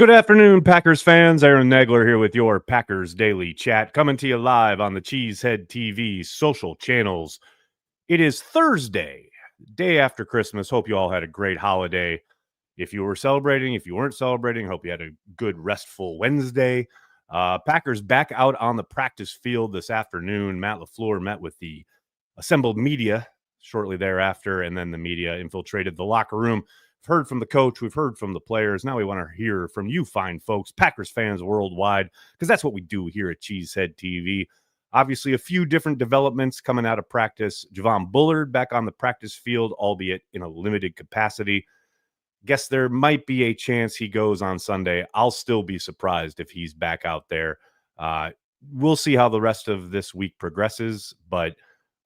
Good afternoon, Packers fans. Aaron Nagler here with your Packers Daily Chat, coming to you live on the Cheesehead TV social channels. It is Thursday, day after Christmas. Hope you all had a great holiday. If you were celebrating, if you weren't celebrating, hope you had a good, restful Wednesday. Packers back out on the practice field this afternoon. Matt LaFleur met with the assembled media shortly thereafter, and then the media infiltrated the locker room. We've heard from the coach. We've heard from the players. Now we want to hear from you fine folks, Packers fans worldwide, because that's what we do here at Cheesehead TV. Obviously, a few different developments coming out of practice. Javon Bullard back on the practice field, albeit in a limited capacity. Guess there might be a chance he goes on Sunday. I'll still be surprised if he's back out there. We'll see how the rest of this week progresses. But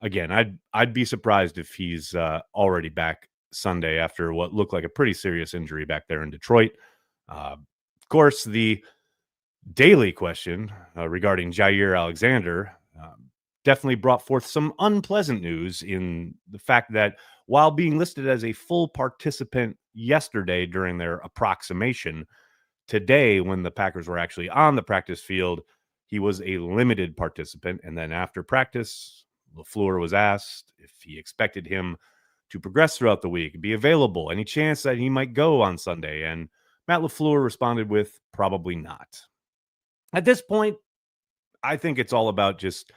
again, I'd be surprised if he's already back Sunday after what looked like a pretty serious injury back there in Detroit. Of course, the daily question regarding Jair Alexander definitely brought forth some unpleasant news in the fact that while being listed as a full participant yesterday during their approximation, today when the Packers were actually on the practice field, he was a limited participant. And then after practice, LaFleur was asked if he expected him to progress throughout the week, be available, any chance that he might go on Sunday. And Matt LaFleur responded with probably not. At this point, I think it's all about just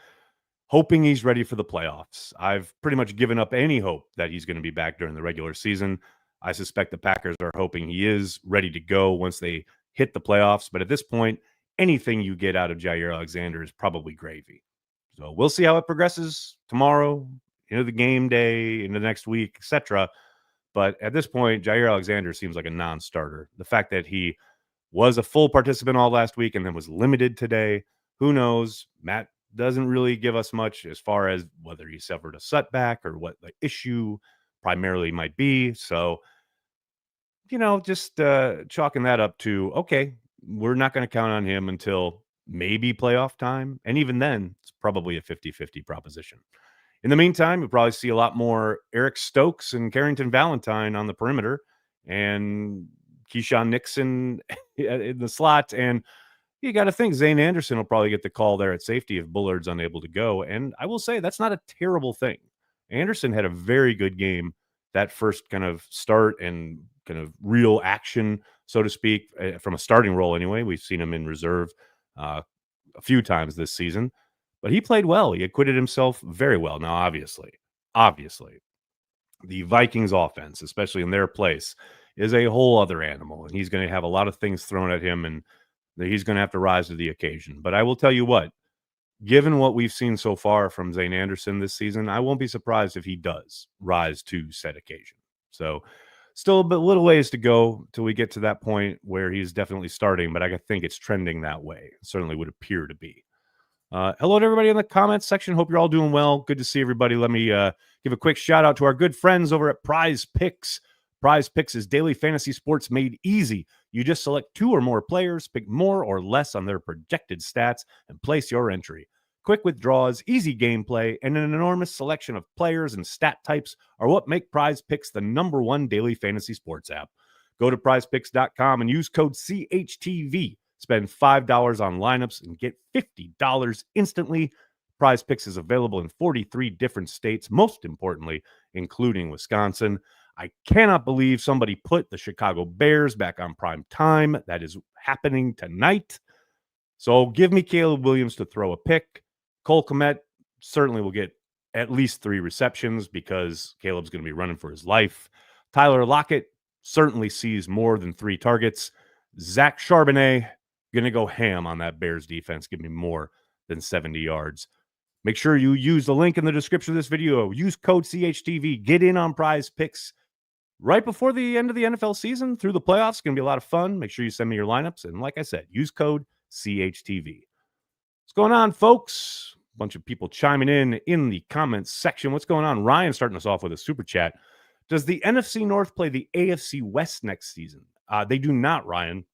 hoping he's ready for the playoffs. I've pretty much given up any hope that he's going to be back during the regular season. I suspect the Packers are hoping he is ready to go once they hit the playoffs. But at this point, anything you get out of Jair Alexander is probably gravy. So we'll see how it progresses tomorrow, into the game day, into the next week, etc. But at this point, Jair Alexander seems like a non-starter. The fact that he was a full participant all last week and then was limited today, who knows? Matt doesn't really give us much as far as whether he suffered a setback or what the issue primarily might be. So, just chalking that up to, okay, we're not going to count on him until maybe playoff time. And even then, it's probably a 50-50 proposition. In the meantime, you'll probably see a lot more Eric Stokes and Carrington Valentine on the perimeter and Keyshawn Nixon in the slot. And you got to think Zane Anderson will probably get the call there at safety if Bullard's unable to go. And I will say that's not a terrible thing. Anderson had a very good game that first kind of start and kind of real action, so to speak, from a starting role anyway. We've seen him in reserve a few times this season, but he played well. He acquitted himself very well. Now, obviously, the Vikings offense, especially in their place, is a whole other animal, and he's going to have a lot of things thrown at him, and he's going to have to rise to the occasion. But I will tell you what, given what we've seen so far from Zane Anderson this season, I won't be surprised if he does rise to said occasion. So still a little ways to go till we get to that point where he's definitely starting, but I think it's trending that way. It certainly would appear to be. Hello to everybody in the comments section. Hope you're all doing well. Good to see everybody. Let me give a quick shout out to our good friends over at Prize Picks. Prize Picks is daily fantasy sports made easy. You just select 2 or more players, pick more or less on their projected stats, and place your entry. Quick withdrawals, easy gameplay, and an enormous selection of players and stat types are what make Prize Picks the #1 daily fantasy sports app. Go to prizepicks.com and use code CHTV. Spend $5 on lineups and get $50 instantly. Prize Picks is available in 43 different states, most importantly, including Wisconsin. I cannot believe somebody put the Chicago Bears back on prime time. That is happening tonight. So give me Caleb Williams to throw a pick. Cole Kmet certainly will get at least 3 receptions because Caleb's going to be running for his life. Tyler Lockett certainly sees more than 3 targets. Zach Charbonnet going to go ham on that Bears defense. Give me more than 70 yards. Make sure you use the link in the description of this video. Use code CHTV. Get in on Prize Picks right before the end of the NFL season through the playoffs. It's going to be a lot of fun. Make sure you send me your lineups. And like I said, use code CHTV. What's going on, folks? A bunch of people chiming in the comments section. What's going on? Ryan starting us off with a super chat. Does the NFC North play the AFC West next season? They do not, Ryan.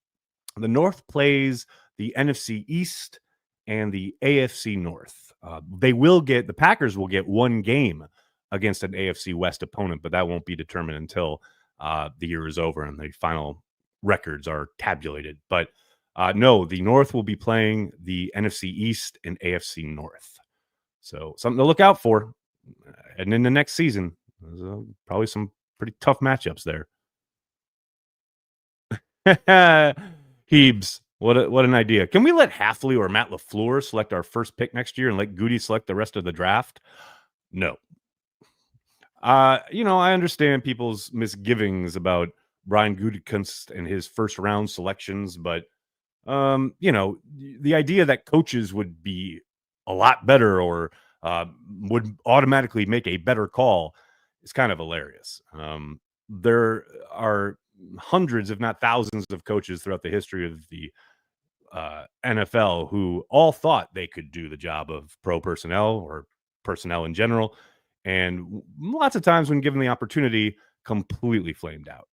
The North plays the NFC East and the AFC North. The Packers will get 1 game against an AFC West opponent, but that won't be determined until the year is over and the final records are tabulated. But no, the North will be playing the NFC East and AFC North. So something to look out for. And in the next season, there's probably some pretty tough matchups there. Heebs, what an idea. Can we let Halfley or Matt LaFleur select our first pick next year and let Goody select the rest of the draft? No. I understand people's misgivings about Brian Gutekunst and his first round selections, but the idea that coaches would be a lot better or would automatically make a better call is kind of hilarious. There are hundreds, if not thousands, of coaches throughout the history of the NFL who all thought they could do the job of pro personnel or personnel in general. And lots of times when given the opportunity, completely flamed out.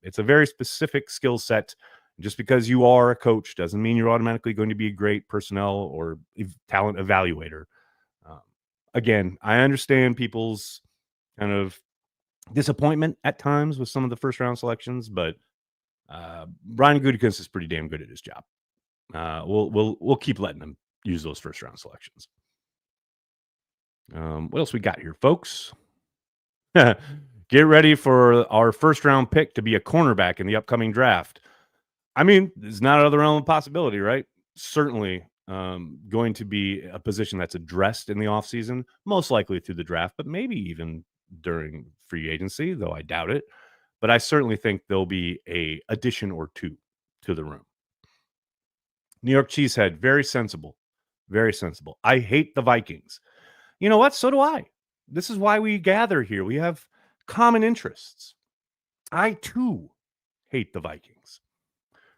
It's a very specific skill set. Just because you are a coach doesn't mean you're automatically going to be a great personnel or talent evaluator. Again, I understand people's kind of disappointment at times with some of the first round selections, but Brian Gutekunst is pretty damn good at his job. We'll keep letting him use those first round selections. What else we got here, folks? Get ready for our first round pick to be a cornerback in the upcoming draft. I mean, it's not another realm of possibility, right? Certainly going to be a position that's addressed in the offseason, most likely through the draft, but maybe even during free agency, though I doubt it. But I certainly think there'll be a addition or two to the room. New York Cheesehead, very sensible. Very sensible. I hate the Vikings. You know what? So do I. This is why we gather here. We have common interests. I, too, hate the Vikings.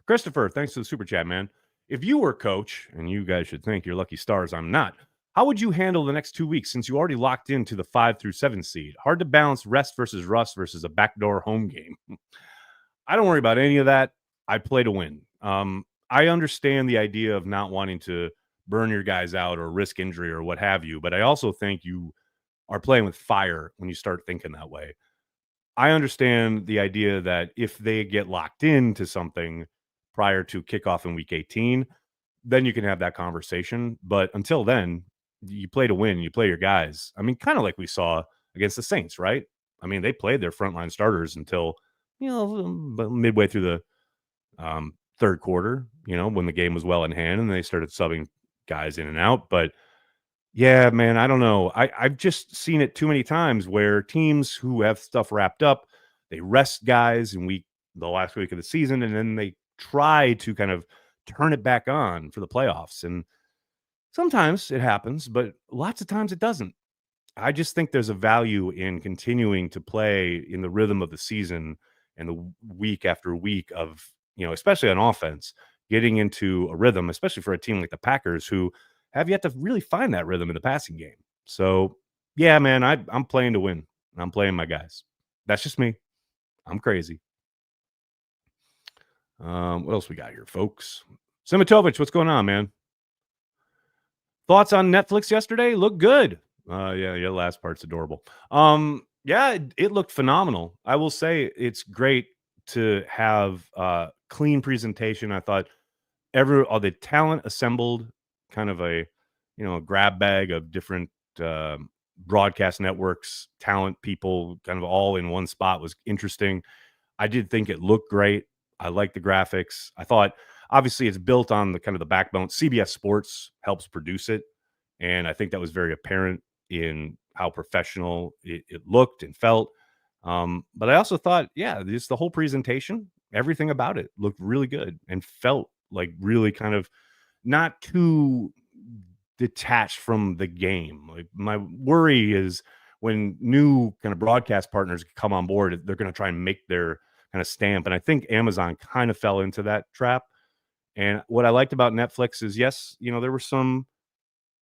Christopher, thanks for the super chat, man. If you were coach, and you guys should thank your lucky stars I'm not, how would you handle the next 2 weeks since you already locked into the 5 through 7 seed? Hard to balance rest versus rust versus a backdoor home game. I don't worry about any of that. I play to win. I understand the idea of not wanting to burn your guys out or risk injury or what have you, but I also think you are playing with fire when you start thinking that way. I understand the idea that if they get locked into something prior to kickoff in week 18, then you can have that conversation. But until then, you play to win, you play your guys. I mean, kind of like we saw against the Saints, right? I mean, they played their frontline starters until, midway through the third quarter, when the game was well in hand and they started subbing guys in and out. But yeah, man, I don't know. I've just seen it too many times where teams who have stuff wrapped up, they rest guys in the last week of the season, and then they try to kind of turn it back on for the playoffs. And sometimes it happens, but lots of times it doesn't. I just think there's a value in continuing to play in the rhythm of the season and the week after week of, especially on offense, getting into a rhythm, especially for a team like the Packers who have yet to really find that rhythm in the passing game. So, yeah, man, I'm playing to win. I'm playing my guys. That's just me. I'm crazy. What else we got here, folks? Simitovich, what's going on, man? Thoughts on Netflix yesterday? Look good. Yeah, last part's adorable. Yeah, it looked phenomenal. I will say it's great to have clean presentation. I thought all the talent assembled, kind of a grab bag of different broadcast networks, talent people, kind of all in one spot was interesting. I did think it looked great. I like the graphics. I thought obviously it's built on the kind of the backbone. CBS Sports helps produce it, and I think that was very apparent in how professional it looked and felt. But I also thought, yeah, just the whole presentation, everything about it looked really good and felt like really kind of not too detached from the game. Like my worry is when new kind of broadcast partners come on board, they're going to try and make their kind of stamp. And I think Amazon kind of fell into that trap. And what I liked about Netflix is, yes, there were some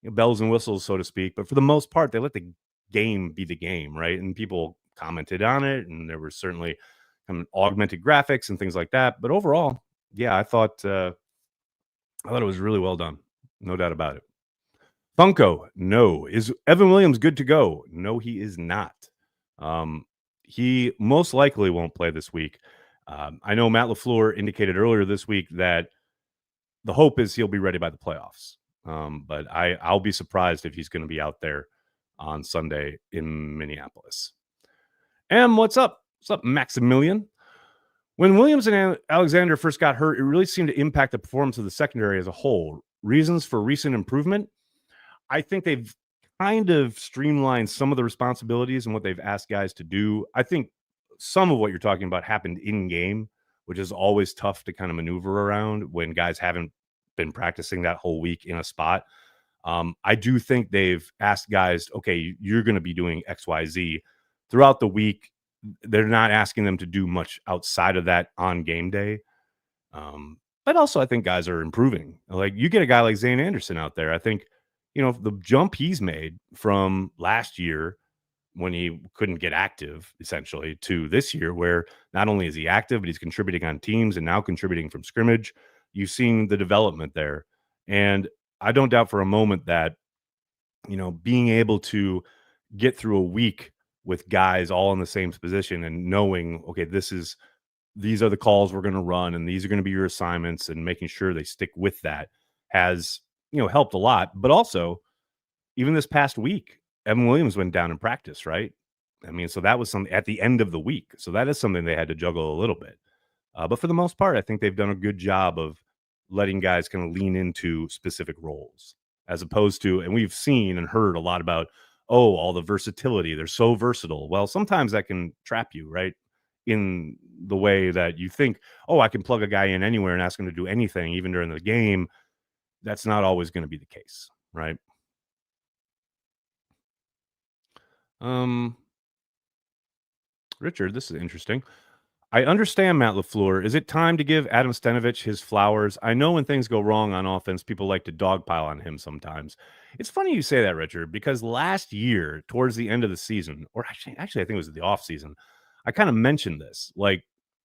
bells and whistles, so to speak, but for the most part, they let the game be the game, right? And people commented on it, and there were certainly augmented graphics and things like that. But overall, yeah, I thought it was really well done, no doubt about it. Funko, no. Is Evan Williams good to go? No, he is not. He most likely won't play this week. I know Matt LaFleur indicated earlier this week that the hope is he'll be ready by the playoffs. But I'll be surprised if he's going to be out there on Sunday in Minneapolis. What's up? What's up, Maximilian? When Williams and Alexander first got hurt, it really seemed to impact the performance of the secondary as a whole. Reasons for recent improvement? I think they've kind of streamlined some of the responsibilities and what they've asked guys to do. I think some of what you're talking about happened in game, which is always tough to kind of maneuver around when guys haven't been practicing that whole week in a spot. I do think they've asked guys, okay, you're going to be doing XYZ throughout the week. They're not asking them to do much outside of that on game day. But also, I think guys are improving. Like you get a guy like Zane Anderson out there. I think, the jump he's made from last year when he couldn't get active, essentially, to this year, where not only is he active, but he's contributing on teams and now contributing from scrimmage. You've seen the development there. And I don't doubt for a moment that, being able to get through a week with guys all in the same position and knowing, okay, these are the calls we're going to run and these are going to be your assignments and making sure they stick with that has, helped a lot. But also, even this past week, Evan Williams went down in practice, right? I mean, so that was something at the end of the week. So that is something they had to juggle a little bit. But for the most part, I think they've done a good job of letting guys kind of lean into specific roles as opposed to, and we've seen and heard a lot about, all the versatility. They're so versatile. Well, sometimes that can trap you, right? In the way that you think, I can plug a guy in anywhere and ask him to do anything, even during the game. That's not always going to be the case, right? Richard, this is interesting. I understand Matt LaFleur. Is it time to give Adam Stenavich his flowers? I know when things go wrong on offense, people like to dogpile on him sometimes. It's funny you say that, Richard, because last year, towards the end of the season, or actually, I think it was the offseason, I kind of mentioned this. Like,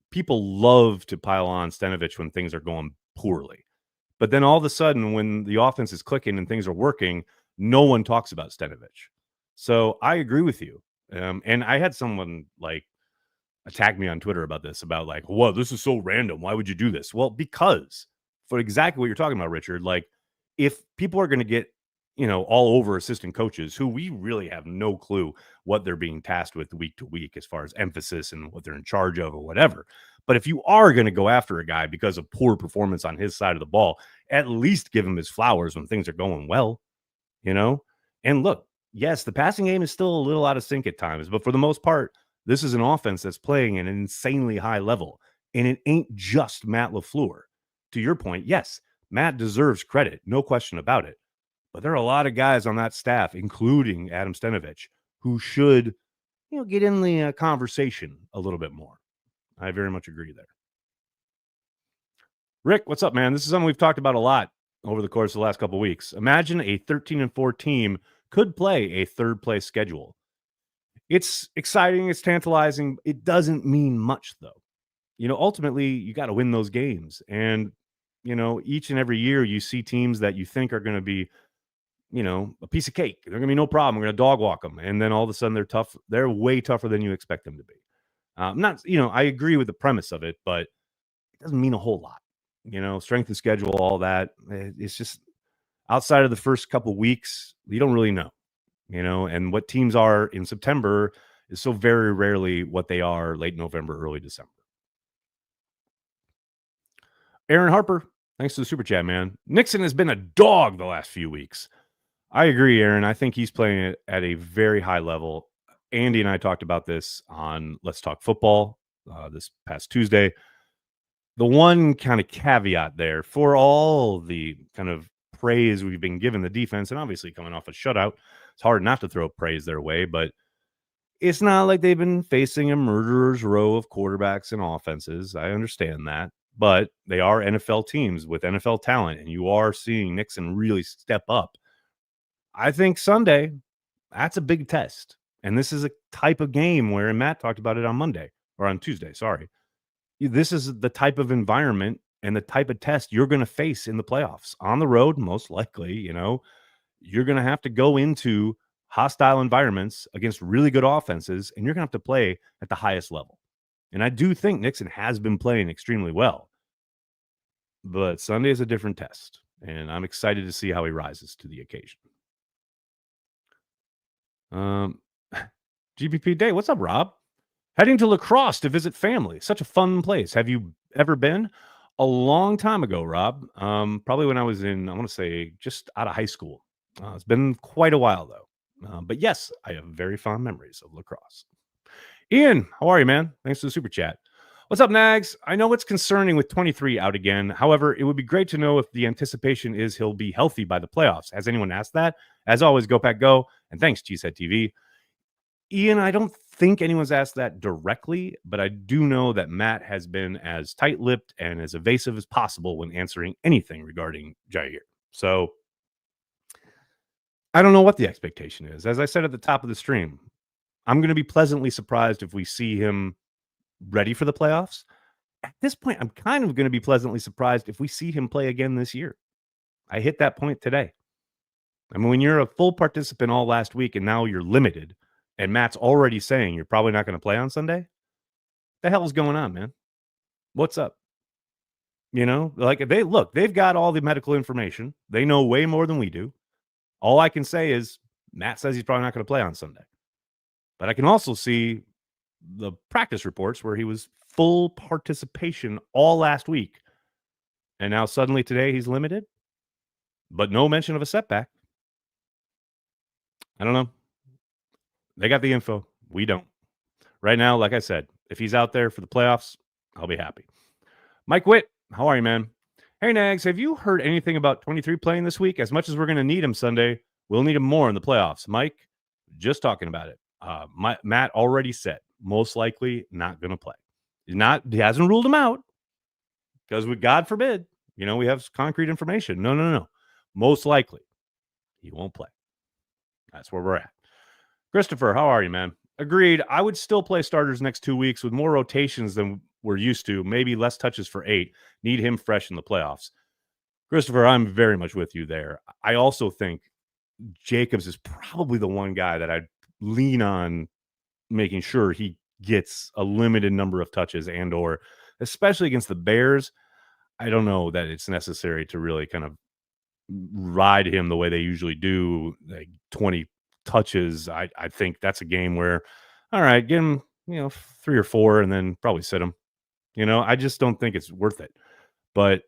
people love to pile on Stenavich when things are going poorly. But then all of a sudden, when the offense is clicking and things are working, no one talks about Stenavich. So I agree with you. And I had someone like attack me on Twitter about this, about like, whoa, this is so random. Why would you do this? Well, because for exactly what you're talking about, Richard, like if people are going to get, all over assistant coaches who we really have no clue what they're being tasked with week to week as far as emphasis and what they're in charge of or whatever. But if you are going to go after a guy because of poor performance on his side of the ball, at least give him his flowers when things are going well, you know? And look, yes, the passing game is still a little out of sync at times, but for the most part, this is an offense that's playing at an insanely high level. And it ain't just Matt LaFleur. To your point, yes, Matt deserves credit, no question about it. But there are a lot of guys on that staff, including Adam Stenavich, who should, get in the conversation a little bit more. I very much agree there. Rick, what's up, man? This is something we've talked about a lot over the course of the last couple of weeks. Imagine a 13-4 team could play a third place schedule. It's exciting. It's tantalizing. It doesn't mean much, though. Ultimately, you got to win those games. And, each and every year you see teams that you think are going to be, a piece of cake. They're going to be no problem. We're going to dog walk them. And then all of a sudden they're tough. They're way tougher than you expect them to be. I agree with the premise of it, but it doesn't mean a whole lot. Strength of schedule, all that. It's just outside of the first couple weeks, you don't really know. And what teams are in September is so very rarely what they are late November, early December. Aaron Harper, thanks to the super chat, man. Nixon has been a dog the last few weeks. I agree, Aaron. I think he's playing it at a very high level. Andy and I talked about this on Let's Talk Football this past Tuesday. The one kind of caveat there for all the kind of praise we've been given the defense, and obviously coming off a shutout, it's hard not to throw praise their way, but it's not like they've been facing a murderer's row of quarterbacks and offenses. I understand that, but they are NFL teams with NFL talent, and you are seeing Nixon really step up. I think Sunday, that's a big test. And this is a type of game where, and Matt talked about it on Monday or on Tuesday, sorry. This is the type of environment and the type of test you're going to face in the playoffs on the road. Most likely, you're going to have to go into hostile environments against really good offenses, and you're going to have to play at the highest level. And I do think Nixon has been playing extremely well. But Sunday is a different test, and I'm excited to see how he rises to the occasion. Um, GBP Day, what's up, Rob? Heading to La Crosse to visit family. Such a fun place. Have you ever been? A long time ago, Rob. Probably when I was in, I want to say, just out of high school. It's been quite a while though. But yes, I have very fond memories of La Crosse. Ian, how are you, man? Thanks for the super chat. What's up, Nags? I know it's concerning with 23 out again. However, it would be great to know if the anticipation is he'll be healthy by the playoffs. Has anyone asked that? As always, go Pack Go. And thanks, Cheesehead TV. Ian, I don't think anyone's asked that directly, but I do know that Matt has been as tight-lipped and as evasive as possible when answering anything regarding Jair. So I don't know what the expectation is. As I said at the top of the stream, I'm going to be pleasantly surprised if we see him ready for the playoffs. At this point, I'm kind of going to be pleasantly surprised if we see him play again this year. I hit that point today. I mean, when you're a full participant all last week and now you're limited, and Matt's already saying you're probably not going to play on Sunday, the hell is going on, man? What's up? You know, like they've got all the medical information. They know way more than we do. All I can say is Matt says he's probably not going to play on Sunday. But I can also see the practice reports where he was full participation all last week. And now suddenly today he's limited, but no mention of a setback. I don't know. They got the info. We don't. Right now, like I said, if he's out there for the playoffs, I'll be happy. Mike Witt, how are you, man? Hey, Nags, have you heard anything about 23 playing this week? As much as we're going to need him Sunday, we'll need him more in the playoffs. Mike, just talking about it. Matt already said, most likely not going to play. He hasn't ruled him out because God forbid, we have concrete information. No. Most likely he won't play. That's where we're at. Christopher, how are you, man? Agreed. I would still play starters next 2 weeks with more rotations than we're used to. Maybe less touches for 8. Need him fresh in the playoffs. Christopher, I'm very much with you there. I also think Jacobs is probably the one guy that I'd lean on making sure he gets a limited number of touches and or especially against the Bears. I don't know that it's necessary to really kind of ride him the way they usually do, like 20 touches. I think that's a game where, all right, give him, 3 or 4 and then probably sit him. I just don't think it's worth it. But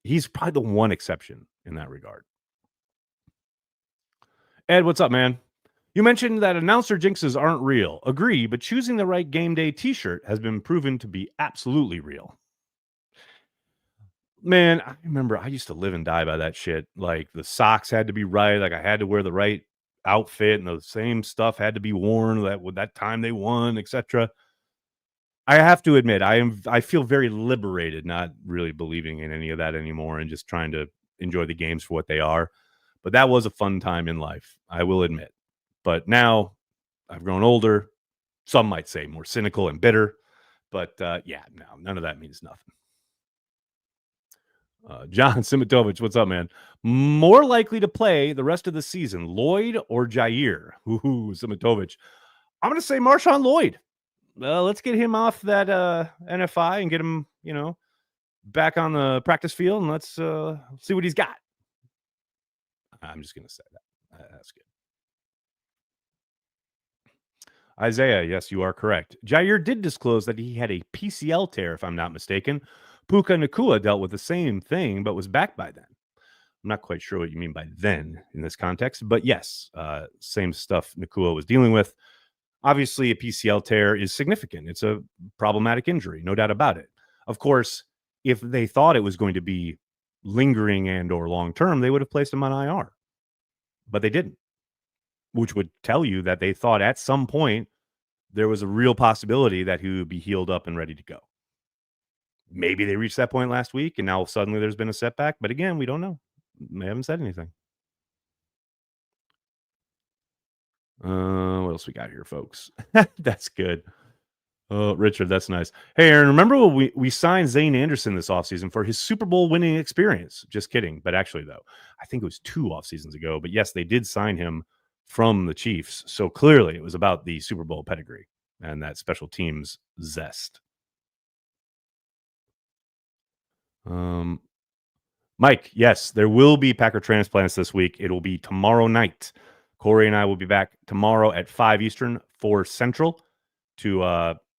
he's probably the one exception in that regard. Ed, what's up, man? You mentioned that announcer jinxes aren't real. Agree, but choosing the right game day t-shirt has been proven to be absolutely real. Man, I remember I used to live and die by that shit. Like the socks had to be right. Like I had to wear the right outfit and the same stuff had to be worn that time they won, etc. I have to admit, I feel very liberated, not really believing in any of that anymore and just trying to enjoy the games for what they are. But that was a fun time in life, I will admit. But now I've grown older. Some might say more cynical and bitter. But yeah, no, none of that means nothing. John Simitovich, what's up, man? More likely to play the rest of the season, Lloyd or Jair? Ooh, Simitovich. I'm going to say Marshawn Lloyd. Let's get him off that NFI and get him, back on the practice field, and let's see what he's got. I'm just going to say that. That's good. Isaiah, yes, you are correct. Jair did disclose that he had a PCL tear, if I'm not mistaken. Puka Nacua dealt with the same thing, but was back by then. I'm not quite sure what you mean by then in this context, but yes, same stuff Nacua was dealing with. Obviously, a PCL tear is significant. It's a problematic injury, no doubt about it. Of course, if they thought it was going to be lingering and or long-term, they would have placed him on IR, but they didn't, which would tell you that they thought at some point there was a real possibility that he would be healed up and ready to go. Maybe they reached that point last week and now suddenly there's been a setback. But again, we don't know. They haven't said anything. What else we got here, folks? That's good. Oh, Richard, that's nice. Hey, Aaron, remember when we signed Zane Anderson this offseason for his Super Bowl winning experience? Just kidding. But actually, though, I think it was 2 off seasons ago. But yes, they did sign him from the Chiefs. So clearly it was about the Super Bowl pedigree and that special teams zest. Um, Mike, yes, there will be Packer transplants this week. It will be tomorrow night. Corey and I will be back tomorrow at 5 Eastern, 4 Central to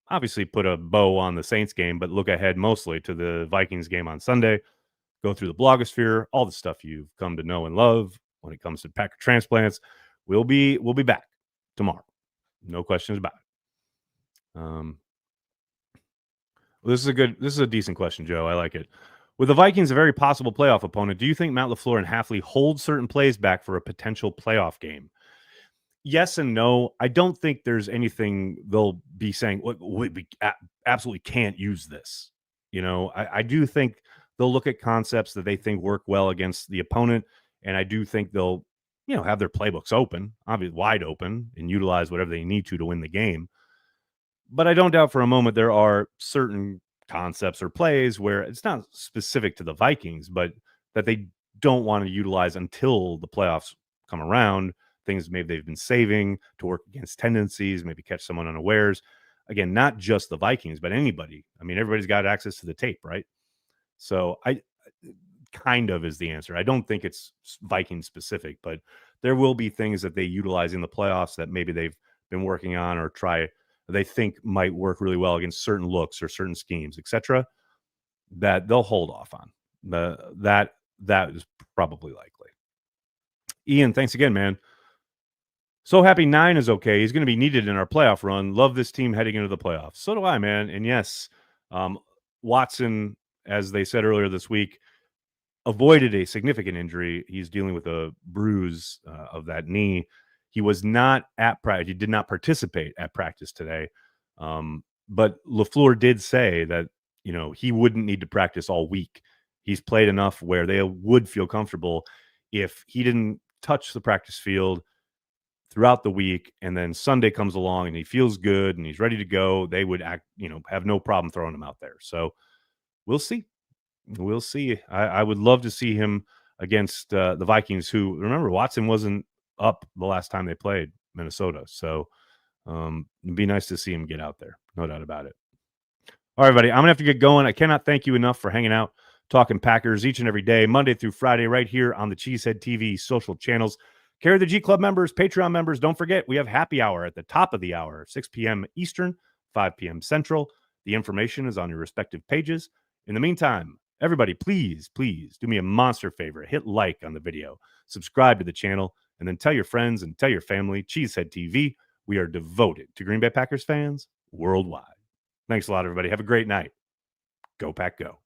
obviously put a bow on the Saints game, but look ahead mostly to the Vikings game on Sunday. Go through the blogosphere, all the stuff you've come to know and love when it comes to Packer transplants. We'll be back tomorrow. No questions about it. Well, this is a decent question, Joe. I like it. With the Vikings a very possible playoff opponent, do you think Matt LaFleur and Halfley hold certain plays back for a potential playoff game? Yes and no. I don't think there's anything they'll be saying, we absolutely can't use this. I do think they'll look at concepts that they think work well against the opponent. And I do think they'll, have their playbooks open, obviously wide open, and utilize whatever they need to win the game. But I don't doubt for a moment there are certain concepts or plays where it's not specific to the Vikings, but that they don't want to utilize until the playoffs come around. Things maybe they've been saving to work against tendencies, maybe catch someone unawares. Again, not just the Vikings, but anybody. I mean, everybody's got access to the tape, right? So I kind of is the answer. I don't think it's Viking specific, but there will be things that they utilize in the playoffs that maybe they've been working on or they think might work really well against certain looks or certain schemes, etc. That they'll hold off on. That is probably likely. Ian, thanks again, man. So happy 9 is okay. He's going to be needed in our playoff run. Love this team heading into the playoffs. So do I, man. And yes, Watson, as they said earlier this week, avoided a significant injury. He's dealing with a bruise of that knee. He was not at practice. He did not participate at practice today. But LaFleur did say that, he wouldn't need to practice all week. He's played enough where they would feel comfortable if he didn't touch the practice field throughout the week, and then Sunday comes along and he feels good and he's ready to go. They would have no problem throwing him out there. So we'll see. We'll see. I would love to see him against the Vikings, who, remember, Watson wasn't up the last time they played Minnesota. So it'd be nice to see him get out there. No doubt about it. All right, everybody, I'm going to have to get going. I cannot thank you enough for hanging out, talking Packers each and every day, Monday through Friday, right here on the Cheesehead TV social channels. Carry the G Club members, Patreon members, don't forget, we have happy hour at the top of the hour, 6 p.m. Eastern, 5 p.m. Central. The information is on your respective pages. In the meantime, everybody, please do me a monster favor. Hit like on the video, subscribe to the channel, and then tell your friends and tell your family. Cheesehead TV, we are devoted to Green Bay Packers fans worldwide. Thanks a lot, everybody. Have a great night. Go Pack Go.